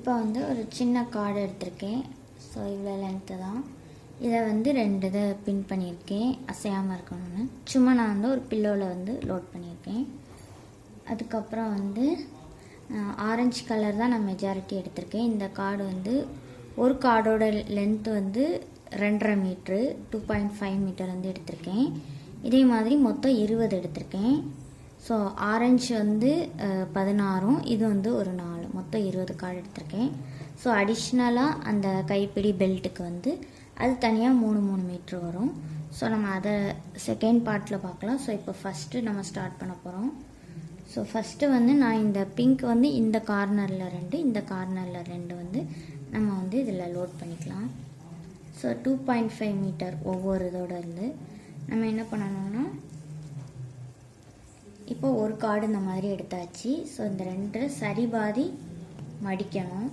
இப்போ வந்து ஒரு சின்ன கார்டு எடுத்திருக்கேன். ஸோ இவ்வளோ லென்த்து தான். இதை வந்து 2 இதை பின் பண்ணியிருக்கேன் அசையாமல் இருக்கணும்னு. சும்மா நான் வந்து ஒரு பில்லோவில் வந்து லோட் பண்ணியிருக்கேன். அதுக்கப்புறம் வந்து ஆரஞ்சு கலர் தான் நான் மெஜாரிட்டி எடுத்திருக்கேன். இந்த கார்டு வந்து ஒரு கார்டோட லென்த்து வந்து 2.5 மீட்ரு, 2.5 மீட்டர் வந்து எடுத்திருக்கேன். இதே மாதிரி மொத்தம் 20 எடுத்திருக்கேன். ஸோ ஆரஞ்சு வந்து 16, இது வந்து ஒரு 4, மொத்தம் 20 கார்டு எடுத்திருக்கேன். ஸோ அடிஷ்னலாக அந்த கைப்பிடி பெல்ட்டுக்கு வந்து அது தனியாக 3 மீட்ரு வரும். ஸோ நம்ம அதை செகண்ட் பார்ட்டில் பார்க்கலாம். ஸோ இப்போ ஃபஸ்ட்டு நம்ம ஸ்டார்ட் பண்ண போகிறோம். ஸோ ஃபஸ்ட்டு வந்து நான் இந்த பிங்க் வந்து இந்த கார்னரில் 2, இந்த கார்னரில் 2 வந்து நம்ம வந்து இதில் லோட் பண்ணிக்கலாம். ஸோ 2.5 மீட்டர் ஒவ்வொரு இதோட இருந்து நம்ம என்ன பண்ணணும்னா, இப்போ ஒரு கார்டு இந்த மாதிரி எடுத்தாச்சு. ஸோ இந்த 2 சரி பாதி மடிக்கணும்.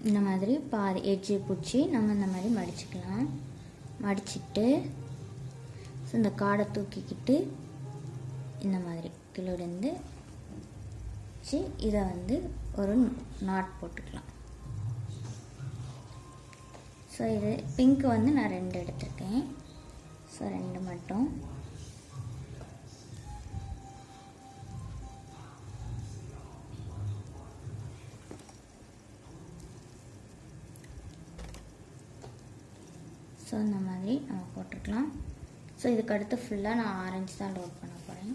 இந்த மாதிரி பாதி எட்ஜு பிடிச்சி நம்ம இந்த மாதிரி மடிச்சுக்கலாம். மடிச்சுட்டு ஸோ இந்த கார்டை தூக்கிக்கிட்டு இந்த மாதிரி கீழேருந்து வச்சு இதை வந்து ஒரு நாட் போட்டுக்கலாம். ஸோ இது பிங்க் வந்து நான் 2 எடுத்திருக்கேன். ஸோ 2 மட்டும் ஸோ இந்த மாதிரி நம்ம போட்டுக்கலாம். ஸோ இதுக்கு அடுத்து ஃபுல்லாக நான் ஆரஞ்சு தான் லோட் பண்ண போகிறேன்.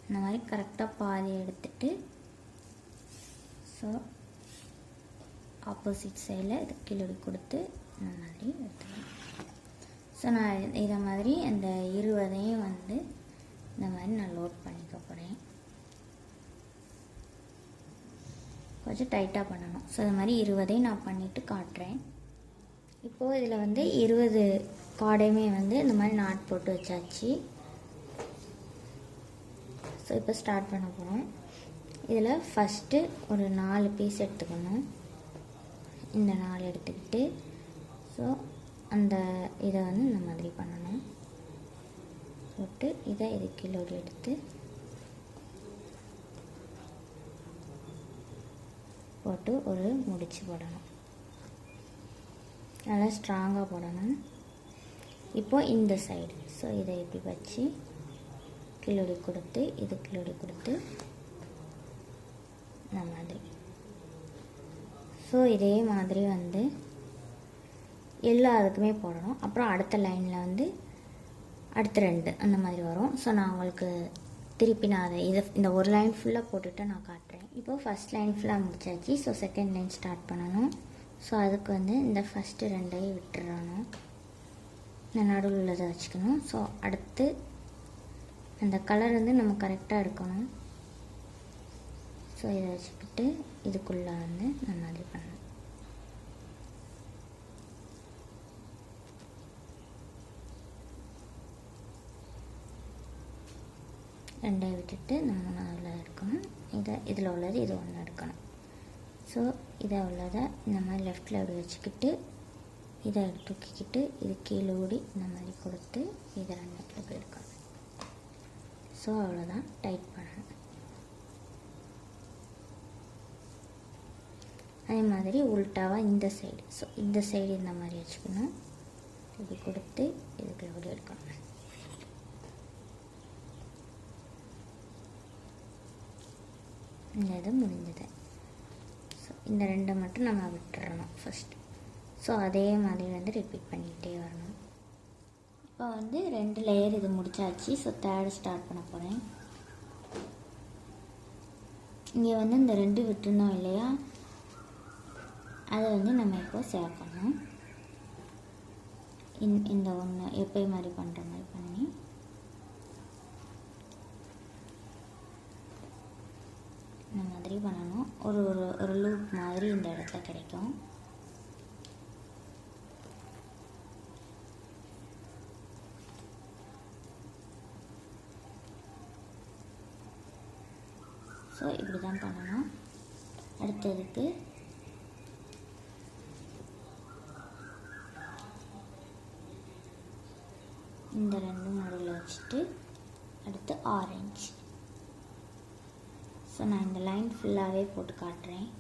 இந்த மாதிரி கரெக்டாக பாதி எடுத்துட்டு ஸோ ஆப்போசிட் சைடில் இது கிளறி கொடுத்து இந்த மாதிரி எடுத்துக்கலாம். ஸோ நான் இதை மாதிரி அந்த 20ஐயும் வந்து இந்த மாதிரி நான் லோட் பண்ணிக்க போகிறேன். கொஞ்சம் டைட்டாக பண்ணணும். ஸோ இது மாதிரி 20ஐயும் நான் பண்ணிவிட்டு காட்டுறேன். இப்போது இதில் வந்து 20 கார்டையுமே வந்து இந்த மாதிரி நாட் போட்டு வச்சாச்சு. ஸோ இப்போ ஸ்டார்ட் பண்ண போகிறோம். இதில் ஃபஸ்ட்டு ஒரு 4 பீஸ் எடுத்துக்கணும். இந்த 4 எடுத்துக்கிட்டு ஸோ அந்த இதை வந்து இந்த மாதிரி பண்ணணும். போட்டு இதை இது கீழே எடுத்து போட்டு ஒரு முடிச்சு போடணும். நல்லா ஸ்ட்ராங்காக போடணும். இப்போது இந்த சைடு ஸோ இதை இப்படி வச்சு கிளறி கொடுத்து இது கிளறி கொடுத்து இந்த மாதிரி. ஸோ இதே மாதிரி வந்து எல்லா அதுக்குமே போடணும். அப்புறம் அடுத்த லைனில் வந்து அடுத்த 2 அந்த மாதிரி வரும். ஸோ நான் உங்களுக்கு திருப்பி நான் அதை இந்த ஒரு லைன் ஃபுல்லாக போட்டுட்டு நான் காட்டுறேன். இப்போது ஃபஸ்ட் லைன் ஃபுல்லாக முடிச்சாச்சு. ஸோ செகண்ட் லைன் ஸ்டார்ட் பண்ணணும். ஸோ அதுக்கு வந்து இந்த ஃபஸ்ட்டு 2ஐயும் விட்டுறணும். இந்த நடுவில் உள்ளதை வச்சுக்கணும். ஸோ அடுத்து அந்த கலர் வந்து நம்ம கரெக்டாக எடுக்கணும். ஸோ இதை வச்சுக்கிட்டு இதுக்குள்ளே வந்து இந்த மாதிரி பண்ணணும். ரெண்டையும் விட்டுட்டு நம்ம 3ஆவது எடுக்கணும். இதில் உள்ளது இது 1 எடுக்கணும். ஸோ இதை உள்ளதை இந்த மாதிரி லெஃப்டில் அப்படி வச்சுக்கிட்டு இதை தூக்கிக்கிட்டு இது கீழே ஓடி இந்த மாதிரி கொடுத்து இதை 2 இப்படி எடுக்கணும். ஸோ அவ்வளோதான், டைட் பண்ணணும். அதே மாதிரி உல்ட்டாவாக இந்த சைடு ஸோ இந்த சைடு இந்த மாதிரி வச்சுக்கணும். இப்படி கொடுத்து இதுக்குள்ள ஓடி எடுக்கணும். இந்த இது முடிஞ்சது. ஸோ இந்த 2 மட்டும் நம்ம விட்டுறணும் ஃபஸ்ட்டு. ஸோ அதே மாதிரி வந்து ரிப்பீட் பண்ணிக்கிட்டே வரணும். இப்போ வந்து 2 லேயர் இது முடிச்சாச்சு. ஸோ 3rd ஸ்டார்ட் பண்ண போகிறேன். இங்கே வந்து இந்த 2 விட்டுருந்தோம் இல்லையா, அதை வந்து நம்ம இப்போ சேர்க்கணும். இந்த 1 எப்போயும் மாதிரி பண்ணுற மாதிரி பண்ணி இந்த மாதிரி பண்ணணும். ஒரு லூப் மாதிரி இந்த இடத்துல கிடைக்கும். ஸோ இப்படி தான் பண்ணணும். அடுத்ததுக்கு இந்த ரெண்டும் நடுவில் வச்சுட்டு அடுத்து ஆரஞ்சு. ஸோ நான் இந்த லைன் ஃபுல்லாகவே போட்டு காட்டுறேன்.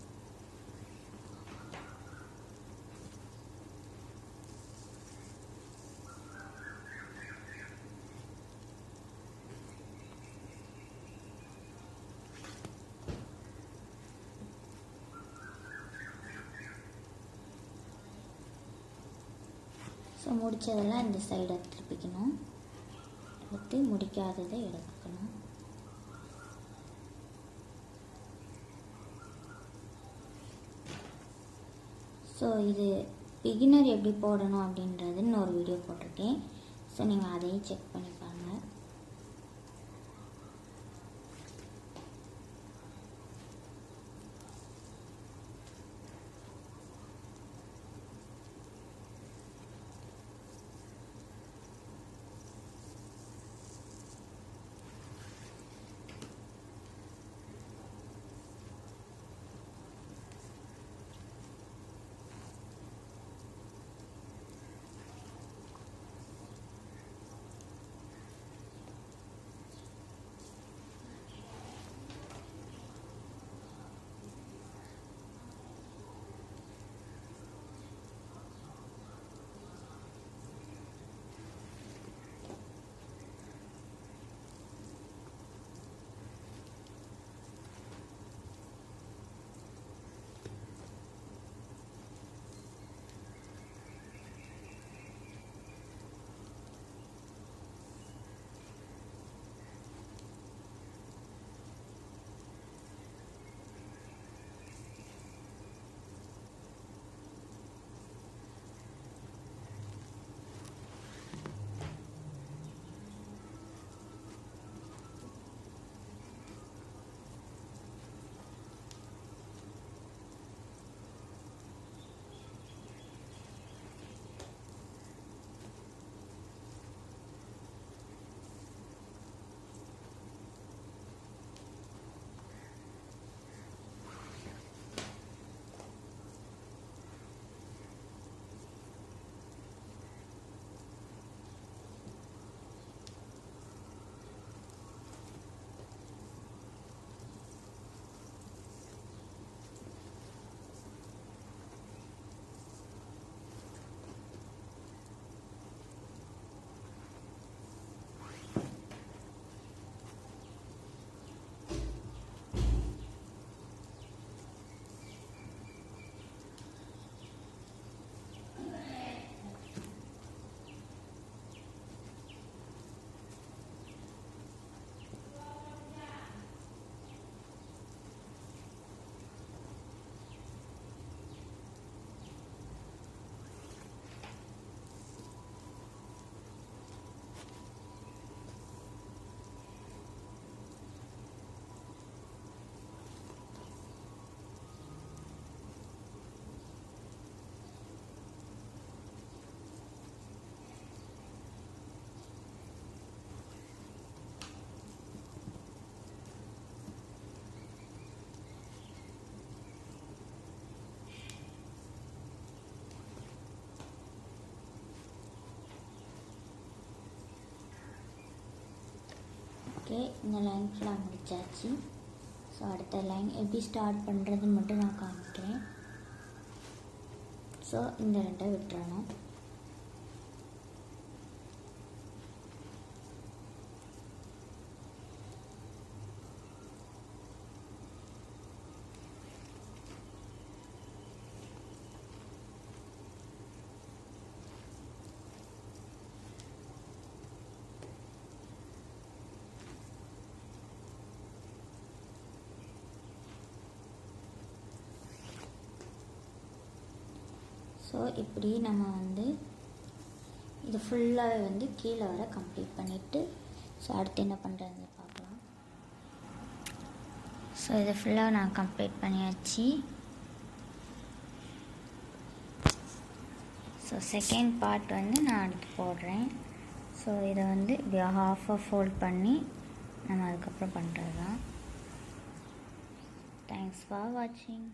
ஸோ முடித்ததெல்லாம் இந்த சைடை திருப்பிக்கணும். அடுத்து முடிக்காததை எடுக்கணும். ஸோ இது பிகினர் எப்படி போடணும் அப்படின்றதுன்னு ஒரு வீடியோ போட்டிருக்கேன். ஸோ நீங்கள் அதையும் செக் பண்ணி பாருங்கள். ஓகே, இந்த லைன் ஃபுல்லாக முடிச்சாச்சு. ஸோ அடுத்த லைன் எப்படி ஸ்டார்ட் பண்ணுறதுன்னு மட்டும் நான் காமிக்கிறேன். ஸோ இந்த ரெண்டை விட்டுறணும். ஸோ இப்படி நம்ம வந்து இது ஃபுல்லாகவே கீழே வர கம்ப்ளீட் பண்ணிவிட்டு ஸோ அடுத்து என்ன பண்ணுறதுன்னு பார்க்கலாம். ஸோ இது ஃபுல்லாக நான் கம்ப்ளீட் பண்ணியாச்சு. ஸோ செகண்ட் பார்ட் நான் அடுத்து போடுறேன். ஸோ இதை இப்படி ஹாஃபாக ஃபோல்ட் பண்ணி நம்ம அதுக்கப்புறம் பண்ணுறது தான். தேங்க்ஸ் ஃபார் வாட்சிங்.